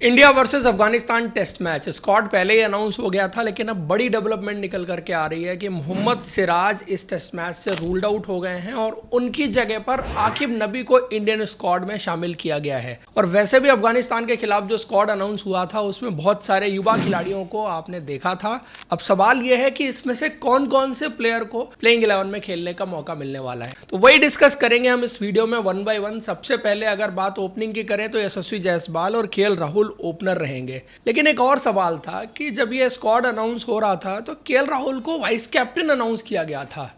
India versus Afghanistan test match squad पहले ही announce हो गया था, लेकिन अब बड़ी डेवलपमेंट निकल करके आ रही है कि मोहम्मद सिराज इस टेस्ट मैच से रूल्ड आउट हो गए हैं और उनकी जगह पर आकिब नबी को इंडियन स्क्वाड में शामिल किया गया है। और वैसे भी अफगानिस्तान के खिलाफ जो स्क्वाड अनाउंस हुआ था उसमें बहुत सारे युवा खिलाड़ियों को आपने देखा था। अब सवाल यह है कि इसमें से कौन कौन से प्लेयर को प्लेइंग 11 में खेलने का मौका मिलने वाला है, तो वही डिस्कस करेंगे हम इस वीडियो में वन बाय वन। सबसे पहले अगर बात ओपनिंग की करें तो यशस्वी जायसवाल और केएल राहुल ओपनर रहेंगे। लेकिन एक और सवाल था कि जब ये स्क्वाड अनाउंस हो रहा था तो केएल राहुल को वाइस कैप्टन अनाउंस किया गया था।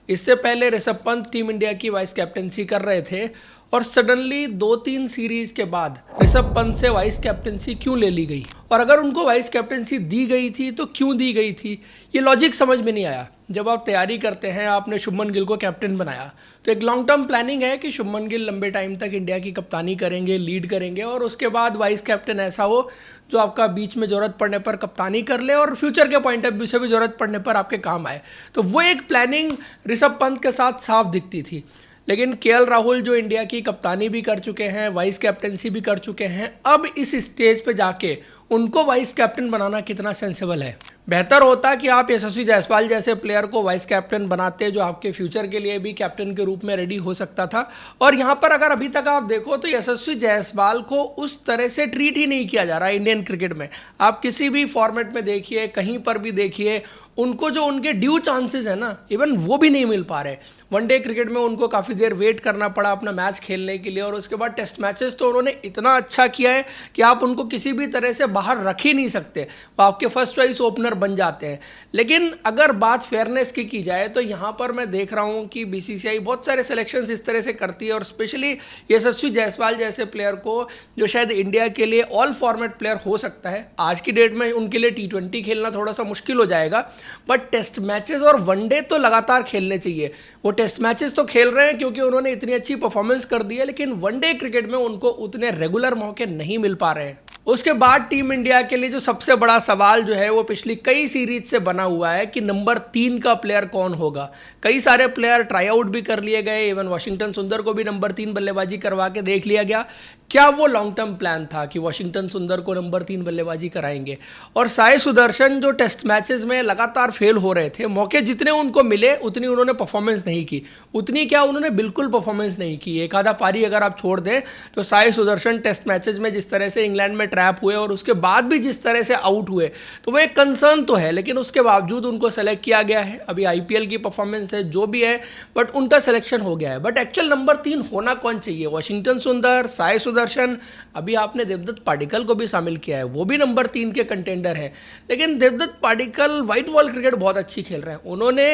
इससे पहले ऋषभ पंत टीम इंडिया की वाइस कैप्टनसी कर रहे थे और सडनली 2-3 सीरीज के बाद ऋषभ पंत से वाइस कैप्टनसी क्यों ले ली गई, और अगर उनको वाइस कैप्टनसी दी गई थी तो क्यों दी गई थी, ये लॉजिक समझ में नहीं आया। जब आप तैयारी करते हैं, आपने शुभमन गिल को कैप्टन बनाया तो एक लॉन्ग टर्म प्लानिंग है कि शुभमन गिल लंबे टाइम तक इंडिया की कप्तानी करेंगे, लीड करेंगे, और उसके बाद वाइस कैप्टन ऐसा हो जो आपका बीच में ज़रूरत पड़ने पर कप्तानी कर ले और फ्यूचर के पॉइंट ऑफ व्यू से भी ज़रूरत पड़ने पर आपके काम आए। तो वो एक प्लानिंग ऋषभ पंत के साथ साफ दिखती थी। लेकिन केएल राहुल जो इंडिया की कप्तानी भी कर चुके हैं, वाइस कैप्टनसी भी कर चुके हैं, अब इस स्टेज पे जाके उनको वाइस कैप्टन बनाना कितना सेंसिबल है। बेहतर होता कि आप यशस्वी जायसवाल जैसे प्लेयर को वाइस कैप्टन बनाते जो आपके फ्यूचर के लिए भी कैप्टन के रूप में रेडी हो सकता था। और यहाँ पर अगर अभी तक आप देखो तो यशस्वी जायसवाल को उस तरह से ट्रीट ही नहीं किया जा रहा है इंडियन क्रिकेट में। आप किसी भी फॉर्मेट में देखिए, कहीं पर भी देखिए, उनको जो उनके ड्यू चांसेस है ना, इवन वो भी नहीं मिल पा रहे। वनडे क्रिकेट में उनको काफ़ी देर वेट करना पड़ा अपना मैच खेलने के लिए, और उसके बाद टेस्ट मैचेस तो उन्होंने इतना अच्छा किया है कि आप उनको किसी भी तरह से बाहर रख ही नहीं सकते, वो आपके फर्स्ट चॉइस ओपनर बन जाते हैं। लेकिन अगर बात फेयरनेस की जाए तो यहाँ पर मैं देख रहा हूँ कि बीसीसीआई बहुत सारे सिलेक्शंस इस तरह से करती है, और स्पेशली यशस्वी जायसवाल जैसे प्लेयर को जो शायद इंडिया के लिए ऑल फॉर्मेट प्लेयर हो सकता है। आज की डेट में उनके लिए T20 खेलना थोड़ा सा मुश्किल हो जाएगा, बट टेस्ट मैचेस और वनडे तो लगातार खेलने चाहिए। वो टेस्ट मैचेस तो खेल रहे हैं क्योंकि उन्होंने इतनी अच्छी परफॉर्मेंस कर दी है, लेकिन वनडे क्रिकेट में उनको उतने रेगुलर मौके नहीं मिल पा रहे हैं। उसके बाद टीम इंडिया के लिए जो सबसे बड़ा सवाल जो है वो पिछली कई सीरीज से बना हुआ है कि नंबर 3 का प्लेयर कौन होगा। कई सारे प्लेयर ट्राई आउट भी कर लिए गए, इवन वाशिंगटन सुंदर को भी नंबर 3 बल्लेबाजी करवा के देख लिया गया। क्या वो लॉन्ग टर्म प्लान था कि वाशिंगटन सुंदर को नंबर 3 बल्लेबाजी कराएंगे? और साई सुदर्शन जो टेस्ट मैचेस में लगातार फेल हो रहे थे, मौके जितने उनको मिले उतनी उन्होंने परफॉर्मेंस नहीं की। उतनी क्या, उन्होंने बिल्कुल परफॉर्मेंस नहीं की। एक आधा पारी अगर आप छोड़ दें तो साई सुदर्शन टेस्ट मैचेस में जिस तरह से इंग्लैंड में ट्रैप हुए और उसके बाद भी जिस तरह से आउट हुए, तो वो एक कंसर्न तो है। लेकिन उसके बावजूद उनको सेलेक्ट किया गया है। अभी आईपीएल की परफॉर्मेंस है जो भी है, बट उनका सिलेक्शन हो गया है। बट एक्चुअल नंबर 3 होना कौन चाहिए? वाशिंगटन सुंदर, साई सुदर्शन, अभी आपने देवदत्त पाडिक्कल को भी शामिल किया है, वो भी नंबर 3 के कंटेंडर हैं। लेकिन Devdutt Padikkal white ball cricket बहुत अच्छी खेल रहे हैं, उन्होंने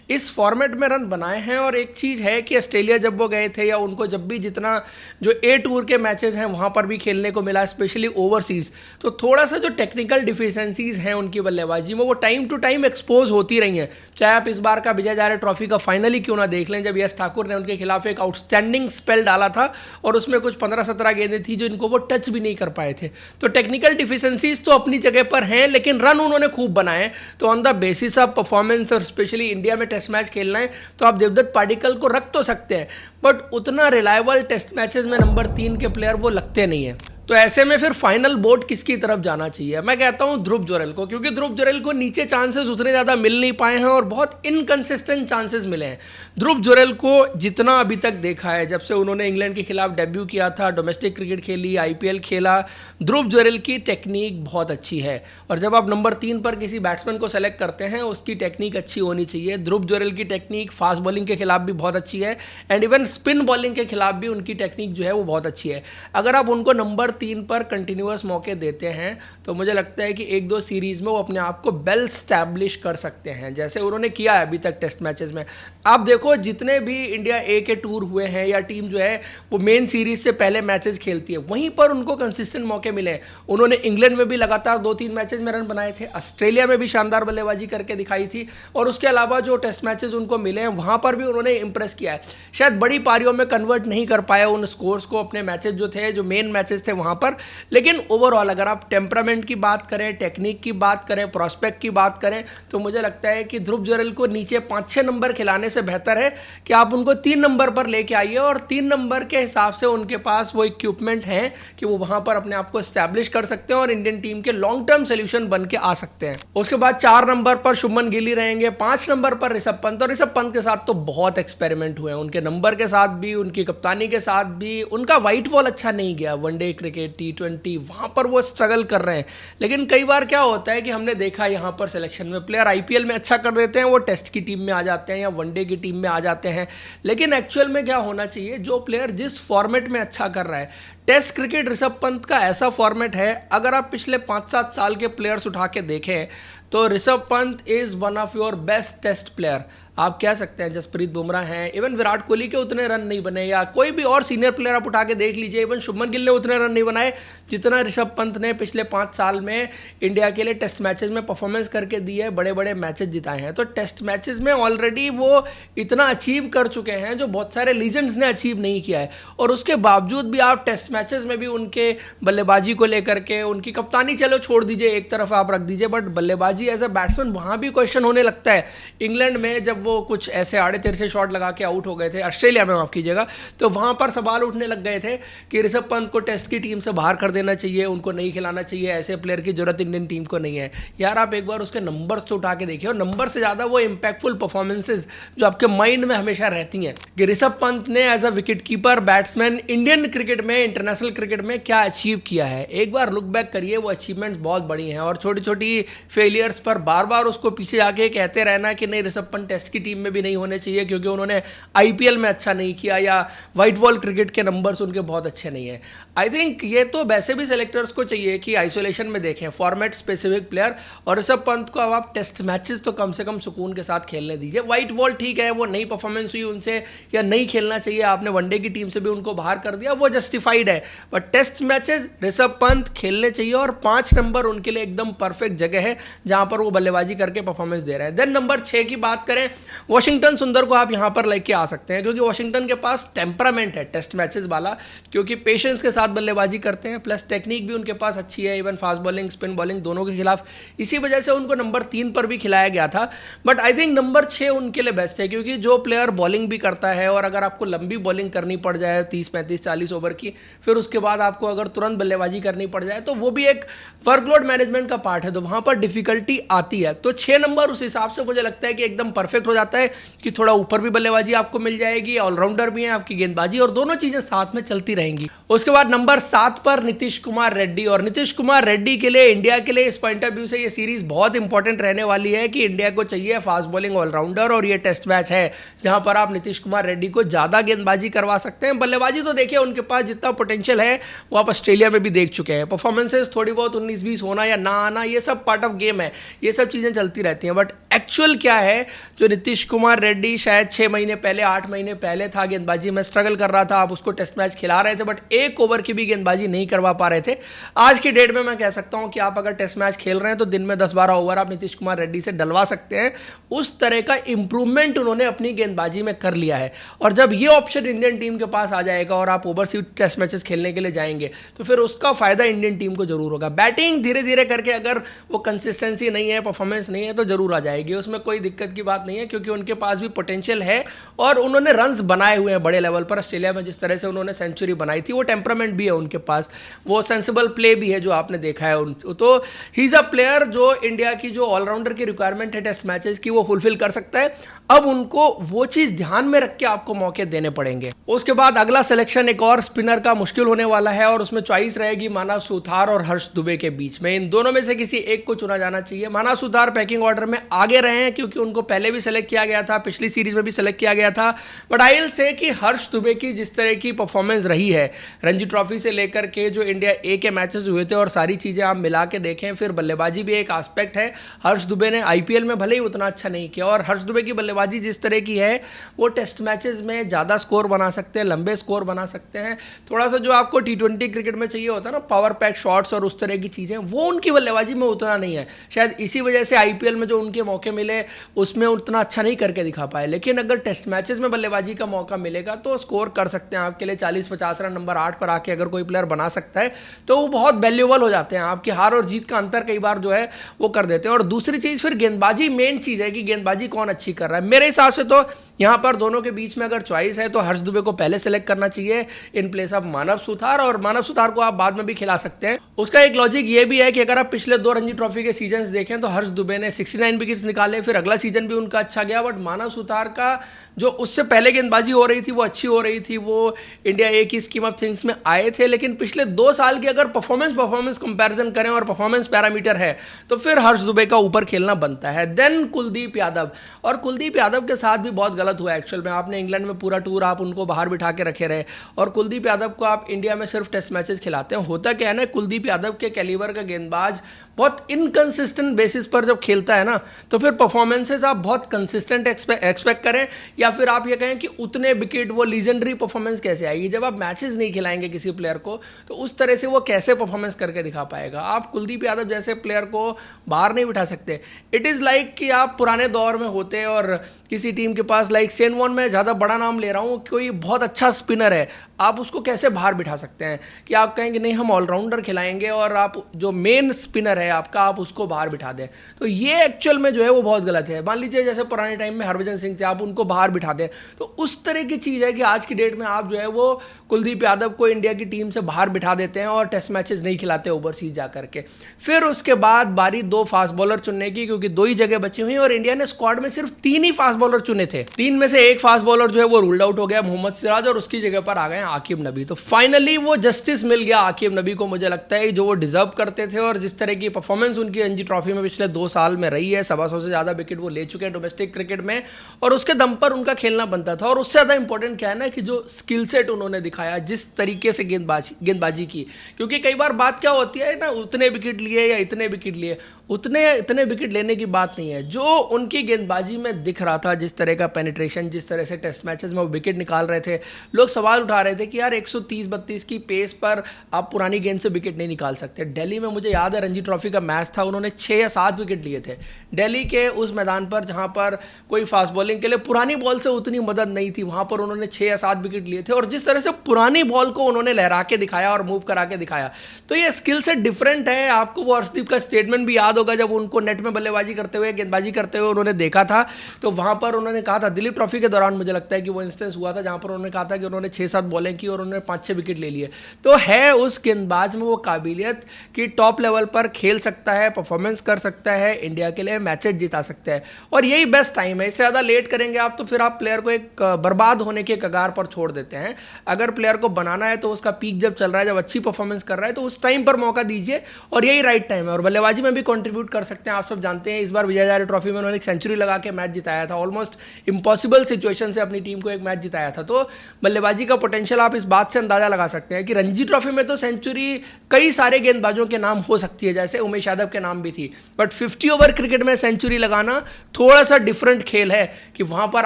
इस फॉर्मेट में रन बनाए हैं। और एक चीज़ है कि ऑस्ट्रेलिया जब वो गए थे, या उनको जब भी जितना जो ए टूर के मैचेस हैं वहाँ पर भी खेलने को मिला, स्पेशली ओवरसीज़, तो थोड़ा सा जो टेक्निकल डिफिशेंसीज हैं उनकी बल्लेबाजी में, वो टाइम टू टाइम एक्सपोज होती रही हैं। चाहे आप इस बार का विजय हजारे ट्रॉफी का फाइनली क्यों ना देख लें, जब यश ठाकुर ने उनके खिलाफ एक आउटस्टैंडिंग स्पेल डाला था और उसमें कुछ 15-17 गेंदें थी जो इनको वो टच भी नहीं कर पाए थे। तो टेक्निकल डिफिशेंसीज तो अपनी जगह पर हैं, लेकिन रन उन्होंने खूब बनाए। तो on the basis of performance, और स्पेशली इंडिया में टेस्ट मैच खेलना है, तो आप देवदत्त पाडिक्कल को रख तो सकते हैं, बट उतना रिलायबल टेस्ट मैचेस में नंबर 3 के प्लेयर वो लगते नहीं है। तो ऐसे में फिर फाइनल वोट किसकी तरफ जाना चाहिए? मैं कहता हूं ध्रुव जुरैल को, क्योंकि ध्रुव जुरैल को नीचे चांसेस उतने ज़्यादा मिल नहीं पाए हैं और बहुत इनकंसिस्टेंट चांसेस मिले हैं। ध्रुव जुरैल को जितना अभी तक देखा है, जब से उन्होंने इंग्लैंड के खिलाफ डेब्यू किया था, डोमेस्टिक क्रिकेट खेली, आईपीएल खेला, ध्रुव जुरैल की टेक्निक बहुत अच्छी है। और जब आप नंबर 3 पर किसी बैट्समैन को सेलेक्ट करते हैं, उसकी टेक्निक अच्छी होनी चाहिए। ध्रुव जुरैल की टेक्निक फास्ट बॉलिंग के खिलाफ भी बहुत अच्छी है, एंड इवन स्पिन बॉलिंग के खिलाफ भी उनकी टेक्निक जो है वो बहुत अच्छी है। अगर आप उनको नंबर 3 पर कंटिन्यूअस मौके देते हैं तो मुझे लगता है कि 1-2 सीरीज में वो अपने आप को वेल स्टैब्लिश कर सकते हैं, जैसे उन्होंने किया है अभी तक टेस्ट मैचेस में। आप देखो जितने भी इंडिया ए के टूर हुए हैं, या टीम जो है वो मेन सीरीज से पहले मैचेस खेलती है, वहीं पर उनको कंसिस्टेंट मौके मिले। उन्होंने इंग्लैंड में भी लगातार 2-3 मैचेस में रन बनाए थे, ऑस्ट्रेलिया में भी शानदार बल्लेबाजी करके दिखाई थी, और उसके अलावा जो टेस्ट मैचेस उनको मिले हैं वहाँ पर भी उन्होंने इंप्रेस किया है। शायद बड़ी पारियों में कन्वर्ट नहीं कर पाए उन स्कोर्स को, अपने मैचेस जो थे, जो मेन मैचेस थे वहाँ पर। लेकिन ओवरऑल अगर आप टेम्परामेंट की बात करें, टेक्निक की बात करें, प्रॉस्पेक्ट की बात करें, तो मुझे लगता है कि ध्रुव जुरैल को नीचे 5-6 नंबर खिलाने से बेहतर है कि आप उनको 3 नंबर पर लेके आइए और 3 नंबर के हिसाब से उनके पास वो इक्विपमेंट है कि वो वहाँ पर अपने आप को एस्टैब्लिश कर सकते हैं और इंडियन टीम के लॉन्ग टर्म सोल्यूशन बन के आ सकते हैं। उसके बाद 4 नंबर पर शुभमन गिल ही रहेंगे, 5 नंबर पर ऋषभ पंत। और ऋषभ पंत के साथ तो बहुत एक्सपेरिमेंट हुए हैं, उनके नंबर के साथ भी, उनकी कप्तानी के साथ भी। उनका वाइट बॉल अच्छा नहीं गया, वनडे क्रिकेट, T20 वहाँ पर वो स्ट्रगल कर रहे हैं। लेकिन कई बार क्या होता है कि हमने देखा यहाँ पर सिलेक्शन में प्लेयर IPL में अच्छा कर देते हैं, वो टेस्ट की टीम में आ जाते हैं या वनडे की टीम में आ जाते हैं। लेकिन एक्चुअल में क्या होना चाहिए, जो प्लेयर जिस फॉर्मेट में अच्छा कर रहा है, टेस्ट क्रिकेट ऋषभ पंत का ऐसा फॉर्मेट है, अगर आप पिछले 5-7 साल के प्लेयर्स उठा के देखें तो Rishabh Pant is one of your best test player. आप कह सकते हैं जसप्रीत बुमराह हैं, इवन विराट कोहली के उतने रन नहीं बने, या कोई भी और सीनियर प्लेयर आप उठा के देख लीजिए, इवन शुभमन गिल ने उतने रन नहीं बनाए जितना ऋषभ पंत ने पिछले 5 साल में इंडिया के लिए टेस्ट मैचेस में परफॉर्मेंस करके दी है, बड़े बड़े मैचेस जिताए हैं। तो टेस्ट मैचेस में ऑलरेडी वो इतना अचीव कर चुके हैं जो बहुत सारे लीजेंड्स ने अचीव नहीं किया है। और उसके बावजूद भी आप टेस्ट मैचेस में भी उनके बल्लेबाजी को लेकर के, उनकी कप्तानी चलो छोड़ दीजिए, एक तरफ आप रख दीजिए, बट बल्लेबाजी एज अ बैट्समैन वहाँ भी क्वेश्चन होने लगता है। इंग्लैंड में जब वो कुछ ऐसे आड़े तिरछे शॉट लगा के आउट हो गए थे, ऑस्ट्रेलिया में माफ कीजिएगा, तो वहाँ पर सवाल उठने लग गए थे कि ऋषभ पंत को टेस्ट की टीम से बाहर कर देना चाहिए, उनको नहीं खिलाना चाहिए, ऐसे प्लेयर की जरूरत इंडियन टीम को नहीं है। यार आप एक बार उसके नंबर्स तो उठा के देखिए, और नंबर से ज़्यादा वो इंपैक्टफुल परफॉर्मेंसेज जो आपके माइंड में हमेशा रहती हैं कि ऋषभ पंत ने as a wicket keeper, batsman Indian cricket में, इंटरनेशनल क्रिकेट में क्या अचीव किया है। एक बार लुक बैक करिए, वो अचीवमेंट्स बहुत बड़ी हैं। और छोटी छोटी फेलियर्स पर बार बार उसको पीछे आके कहते रहना कि नहीं ऋषभ पंत टेस्ट की टीम में भी नहीं होने चाहिए क्योंकि उन्होंने IPL में अच्छा नहीं किया, या वाइट बॉल क्रिकेट के नंबर्स उनके बहुत अच्छे नहीं है। आई थिंक ये तो वैसे भी सेलेक्टर्स को चाहिए कि आइसोलेशन में देखें फॉर्मेट स्पेसिफिक प्लेयर, और ऋषभ पंत को अब आप टेस्ट मैचेस तो कम से कम सुकून के साथ खेलने दीजिए। वाइट बॉल ठीक है, वो नई परफॉर्मेंस हुई उनसे, या नहीं खेलना चाहिए, आपने वनडे की टीम से भी उनको बाहर कर दिया, वो जस्टिफाइड है। But test matches Rishabh Pant खेलने चाहिए, और 5 नंबर उनके लिए एकदम परफेक्ट जगह है जहां पर वो बल्लेबाजी करके परफॉर्मेंस दे रहे हैं। देन नंबर 6 की बात करें, वॉशिंगटन सुंदर को आप यहां पर लेके आ सकते हैं क्योंकि वॉशिंगटन के पास टेम्परामेंट है टेस्ट मैचेस वाला, क्योंकि पेशेंस के साथ बल्लेबाजी करते हैं, प्लस टेक्निक भी उनके पास अच्छी है, even fast bowling, spin bowling दोनों के खिलाफ। इसी वजह से उनको नंबर 3 पर भी खिलाया गया था। बट आई थिंक नंबर 6 उनके लिए बेस्ट है, क्योंकि जो प्लेयर बॉलिंग भी करता है, और अगर आपको लंबी बॉलिंग करनी पड़ जाए 30, 35, 40 ओवर की, फिर उसके बाद आपको अगर तुरंत बल्लेबाजी करनी पड़ जाए, तो वो भी एक वर्कलोड मैनेजमेंट का पार्ट है, तो वहां पर डिफिकल्टी आती है। तो 6 नंबर उस हिसाब से मुझे लगता है कि एकदम परफेक्ट हो जाता है कि थोड़ा ऊपर भी बल्लेबाजी आपको मिल जाएगी, ऑलराउंडर भी है आपकी गेंदबाजी, और दोनों चीजें साथ में चलती रहेंगी। उसके बाद नंबर 7 पर नीतीश कुमार रेड्डी, और नीतीश कुमार रेड्डी के लिए, इंडिया के लिए इस पॉइंट ऑफ व्यू से ये सीरीज बहुत इंपॉर्टेंट रहने वाली है कि इंडिया को चाहिए फास्ट बॉलिंग ऑलराउंडर, और ये टेस्ट मैच है जहां पर आप नीतीश कुमार रेड्डी को ज्यादा गेंदबाजी करवा सकते हैं। बल्लेबाजी तो देखिए उनके पास जितना पोटेंशियल है वो आप ऑस्ट्रेलिया में भी देख चुके हैं। परफॉर्मेंसेस थोड़ी बहुत 19-20 होना या ना आना, ये सब पार्ट ऑफ गेम है, ये सब चीजें चलती रहती हैं। बट एक्चुअल क्या है, जो नीतीश कुमार रेड्डी शायद 6 महीने पहले, 8 महीने पहले था, गेंदबाजी में स्ट्रगल कर रहा था, आप उसको टेस्ट मैच खिला रहे थे बट 1 ओवर की भी गेंदबाजी नहीं करवा पा रहे थे। आज की डेट में मैं कह सकता हूं कि आप अगर टेस्ट मैच खेल रहे हैं तो दिन में 10-12 ओवर आप नीतीश कुमार रेड्डी से डलवा सकते हैं। उस तरह का इंप्रूवमेंट उन्होंने अपनी गेंदबाजी में कर लिया है, और जब ये ऑप्शन इंडियन टीम के पास आ जाएगा और आप ओवरसीज टेस्ट मैचेस खेलने के लिए जाएंगे तो फिर उसका फायदा इंडियन टीम को जरूर होगा। बैटिंग धीरे धीरे करके अगर वो कंसिस्टेंसी नहीं है, परफॉर्मेंस नहीं है, तो जरूर आ जाएगी, उसमें कोई दिक्कत की बात नहीं है, क्योंकि उनके पास भी पोटेंशियल है और उन्होंने रन्स बनाए हुए हैं बड़े लेवल पर। ऑस्ट्रेलिया में जिस तरह से उन्होंने सेंचुरी बनाई थी, वो टेम्परामेंट भी है उनके पास, वो सेंसिबल प्ले भी है जो आपने देखा है। तो ही इज अ प्लेयर जो इंडिया की जो ऑलराउंडर की रिक्वायरमेंट है टेस्ट मैचेस की, वो फुलफिल कर सकता है। अब उनको वो चीज ध्यान में रख के आपको मौके देने पड़ेंगे। उसके बाद अगला सिलेक्शन एक और स्पिनर का मुश्किल होने वाला है, और उसमें चॉइस रहेगी मानव सुथार और हर्ष दुबे के बीच में। इन दोनों में से किसी एक को चुना जाना चाहिए। मानव सुथार पैकिंग ऑर्डर में आगे रहे हैं क्योंकि उनको पहले भी सेलेक्ट किया गया था, पिछली सीरीज में भी सेलेक्ट किया गया था। बट आई विल से कि हर्ष दुबे की जिस तरह की परफॉर्मेंस रही है रणजी ट्रॉफी से लेकर के जो इंडिया ए के मैचेस हुए थे, और सारी चीजें आप मिला के देखें, फिर बल्लेबाजी भी एक एस्पेक्ट है। हर्ष दुबे ने IPL में भले ही उतना अच्छा नहीं किया, और हर्ष दुबे की बल्लेबाजी बल्लेबाजी जिस तरह की है वो टेस्ट मैचेस में ज़्यादा स्कोर बना सकते हैं, लंबे स्कोर बना सकते हैं। थोड़ा सा जो आपको T20 क्रिकेट में चाहिए होता है ना, पावर पैक शॉट्स और उस तरह की चीज़ें, वो उनकी बल्लेबाजी में उतना नहीं है। शायद इसी वजह से IPL में जो उनके मौके मिले उसमें उतना अच्छा नहीं करके दिखा पाए। लेकिन अगर टेस्ट मैचेस में बल्लेबाजी का मौका मिलेगा तो स्कोर कर सकते हैं आपके लिए 40-50 रन नंबर 8 पर आके अगर कोई प्लेयर बना सकता है तो वो बहुत वैल्यूएबल हो जाते हैं। आपकी हार और जीत का अंतर कई बार जो है वो कर देते हैं। और दूसरी चीज़ फिर गेंदबाजी मेन चीज़ है कि गेंदबाजी कौन अच्छी कर रहा है। मेरे हिसाब से तो यहाँ पर दोनों के बीच में अगर चॉइस है तो हर्ष दुबे को पहले सेलेक्ट करना चाहिए इन प्लेस ऑफ मानव सुथार, और मानव सुथार को आप बाद में भी खिला सकते हैं। उसका एक लॉजिक ये भी है कि अगर आप पिछले 2 रणजी ट्रॉफी के सीजन्स देखें तो हर्ष दुबे ने 69 विकेट्स निकाले, फिर अगला सीजन भी उनका अच्छा गया। बट मानव सुथार का जो उससे पहले गेंदबाजी हो रही थी वो अच्छी हो रही थी, वो इंडिया ए की स्कीम ऑफ थिंग्स में आए थे। लेकिन पिछले 2 साल की अगर परफॉर्मेंस कंपैरिजन करें और परफॉर्मेंस पैरामीटर है तो फिर हर्ष दुबे का ऊपर खेलना बनता है। देन कुलदीप यादव, और कुलदीप यादव के साथ भी बहुत गलत हुआ एक्चुअल में। आपने इंग्लैंड में पूरा टूर आप उनको बाहर बिठा के रखे रहे और कुलदीप यादव को आप इंडिया में सिर्फ टेस्ट मैचेस खिलाते हैं। होता क्या है ना, कुलदीप यादव के कैलिबर का गेंदबाज बहुत इनकंसिस्टेंट बेसिस पर जब खेलता है ना तो फिर परफॉर्मेंसेस आप बहुत कंसिस्टेंट एक्सपेक्ट करें, या फिर आप ये कहें कि उतने विकेट वो लीजेंडरी परफॉर्मेंस कैसे आएगी जब आप मैचेस नहीं खिलाएंगे किसी प्लेयर को, तो उस तरह से वो कैसे परफॉर्मेंस करके दिखा पाएगा। आप कुलदीप यादव जैसे प्लेयर को बाहर नहीं बिठा सकते। इट इज़ लाइक कि आप पुराने दौर में होते और किसी टीम के पास लाइक शेन वॉर्न, में ज़्यादा बड़ा नाम ले रहा हूँ, कोई बहुत अच्छा स्पिनर है, आप उसको कैसे बाहर बिठा सकते हैं कि आप कहेंगे नहीं हम ऑलराउंडर खिलाएंगे और आप जो मेन स्पिनर है आपका आप उसको बाहर बिठा दें। तो ये एक्चुअल में जो है वो बहुत गलत है। मान लीजिए जैसे पुराने टाइम में हरभजन सिंह थे, आप उनको बाहर बिठा दें, तो उस तरह की चीज़ है कि आज की डेट में आप जो है वो कुलदीप यादव को इंडिया की टीम से बाहर बिठा देते हैं और टेस्ट मैचेस नहीं खिलाते ओवरसीज जा करके। फिर उसके बाद बारी 2 फास्ट बॉलर चुनने की, क्योंकि 2 ही जगह बची हुई और इंडिया ने स्क्वाड में सिर्फ 3 ही फास्ट बॉलर चुने थे। 3 में से एक फास्ट बॉलर जो है वो रूल्ड आउट हो गया, मोहम्मद सिराज, और उसकी जगह पर आ गए आकिब नबी। तो फाइनली वो जस्टिस मिल गया आकिब नबी को, मुझे लगता है, जो वो डिजर्व करते थे। और जिस तरह की परफॉर्मेंस उनकी रणजी ट्रॉफी में पिछले 2 साल में रही है, 125 से ज़्यादा विकेट वो ले चुके हैं डोमेस्टिक क्रिकेट में, और उसके दम पर उनका खेलना बनता था। और उससे ज़्यादा इंपॉर्टेंट क्या है ना कि जो स्किल सेट उन्होंने दिखाया, जिस तरीके से गेंदबाजी की, क्योंकि कई बार बात क्या होती है ना, उतने विकेट लिए या इतने विकेट लिए, इतने विकेट लेने की बात नहीं है। जो उनकी गेंदबाजी में दिख रहा था, जिस तरह का पेनिट्रेशन, जिस तरह से टेस्ट मैचेस में वो विकेट निकाल रहे थे, लोग सवाल उठा रहे थे कि यार 130-32 की पेस पर आप पुरानी गेंद से विकेट नहीं निकाल सकते। दिल्ली में मुझे याद है रणजी ट्रॉफी का मैच था, उन्होंने 6 या 7 विकेट लिए थे दिल्ली के उस मैदान पर जहां पर कोई फास्ट बॉलिंग के लिए पुरानी बॉल से उतनी मदद नहीं थी, वहां पर उन्होंने 6 या 7 विकेट लिए थे। और जिस तरह से पुरानी बॉल को उन्होंने लहरा के दिखाया और मूव करा के दिखाया, तो ये स्किल सेट डिफरेंट है। आपको वो हर्षदीप का स्टेटमेंट भी याद होगा, जब उनको नेट में बल्लेबाजी करते हुए, गेंदबाजी करते हुए उन्होंने देखा था, तो वहां पर उन्होंने कहा था, दिलीप ट्रॉफी के दौरान मुझे लगता है कि वो इंस्टेंस हुआ था, जहां पर उन्होंने कहा था कि उन्होंने 6-7 बॉलें की और उन्होंने 5-6 विकेट ले लिए। तो है उस गेंदबाज में वो काबिलियत कि टॉप लेवल पर खेल सकता है, परफॉर्मेंस कर सकता है, इंडिया के लिए मैचेस जिता सकता है, और यही बेस्ट टाइम है। इससे ज़्यादा लेट करेंगे आप तो फिर आप प्लेयर को एक बर्बाद होने के कगार पर छोड़ देते हैं। अगर प्लेयर को बनाना है तो उसका पीक जब चल रहा है, जब अच्छी परफॉर्मेंस कर रहा है, तो उस टाइम पर मौका दीजिए, और यही राइट टाइम है। और बल्लेबाजी में भी कंट्रीब्यूट कर सकते हैं। आप सब जानते हैं इस बार विजय हजारे ट्रॉफी में उन्होंने एक सेंचुरी लगा के मैच जिताया था, ऑलमोस्ट इम्पॉसिबल सिचुएशन से अपनी टीम को एक मैच जिताया था। तो बल्लेबाजी का पोटेंशियल आप इस बात से अंदाजा लगा सकते हैं कि रणजी ट्रॉफी में तो सेंचुरी कई सारे गेंदबाजों के नाम हो सकती है, जैसे उमेश यादव के नाम भी थी, बट 50 ओवर क्रिकेट में सेंचुरी लगाना थोड़ा सा डिफरेंट खेल है कि वहां पर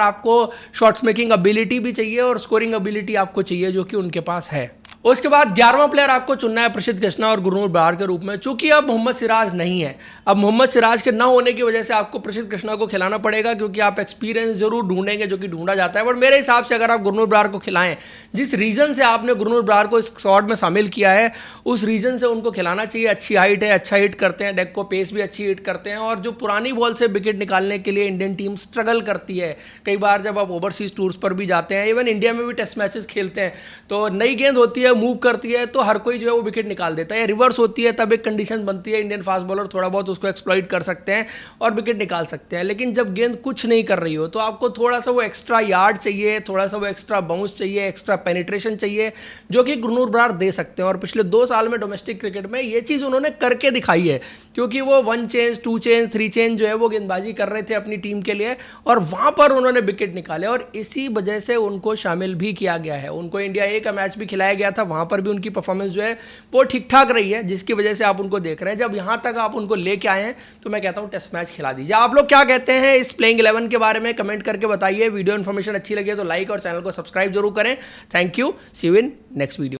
आपको शॉट्स मेकिंग एबिलिटी भी चाहिए और स्कोरिंग एबिलिटी आपको चाहिए, जो कि उनके पास है। उसके बाद 11वां प्लेयर आपको चुनना है प्रसिद्ध कृष्णा और गुरनूर बराड़ के रूप में। चूंकि अब मोहम्मद सिराज नहीं है, अब मोहम्मद सिराज के ना होने की वजह से आपको प्रसिद्ध कृष्णा को खिलाना पड़ेगा, क्योंकि आप एक्सपीरियंस जरूर ढूंढेंगे, जो कि ढूंढा जाता है। बट मेरे हिसाब से अगर आप गुरनूर बराड़ को खिलाएं, जिस रीजन से आपने गुरनूर बराड़ को इस स्क्वाड में शामिल किया है, उस रीजन से उनको खिलाना चाहिए। अच्छी हाइट है, अच्छा हिट करते हैं, डेक को पेस भी अच्छी हिट करते हैं, और जो पुरानी बॉल से विकेट निकालने के लिए इंडियन टीम स्ट्रगल करती है कई बार, जब आप ओवरसीज टूर्स पर भी जाते हैं, इवन इंडिया में भी टेस्ट मैचेस खेलते हैं, तो नई गेंद होती है, मूव करती है, तो हर कोई जो है वो विकेट निकाल देता है। रिवर्स होती है तब एक कंडीशन बनती है, इंडियन फास्ट बॉलर थोड़ा बहुत उसको एक्सप्लॉइट कर सकते हैं और विकेट निकाल सकते हैं। लेकिन जब गेंद कुछ नहीं कर रही हो तो आपको थोड़ा सा वो एक्स्ट्रा यार्ड चाहिए, थोड़ा सा वो एक्स्ट्रा बाउंस चाहिए, एक्स्ट्रा पेनिट्रेशन चाहिए, जो कि गुरनूर बराड़ दे सकते हैं। और पिछले 2 साल में डोमेस्टिक क्रिकेट में ये चीज़ उन्होंने करके दिखाई है, क्योंकि वो 1 चेंज 2 चेंज 3 चेंज जो है वो गेंदबाजी कर रहे थे अपनी टीम के लिए, और वहाँ पर उन्होंने विकेट निकाले, और इसी वजह से उनको शामिल भी किया गया है। उनको इंडिया ए का मैच भी खिलाया गया था, वहाँ पर भी उनकी परफॉर्मेंस जो है वो ठीक ठाक रही है, जिसकी वजह से आप उनको देख रहे हैं। जब यहाँ तक आप उनको लेके आए हैं तो मैं कहता हूँ टेस्ट मैच खिला दीजिए। आप लोग क्या कहते हैं इस प्लेइंग 11 के बारे में, कमेंट करके बताइए। वीडियो इन्फॉर्मेशन अच्छी लगी है तो लाइक और चैनल को सब्सक्राइब जरूर करें। Thank you, see you in next video.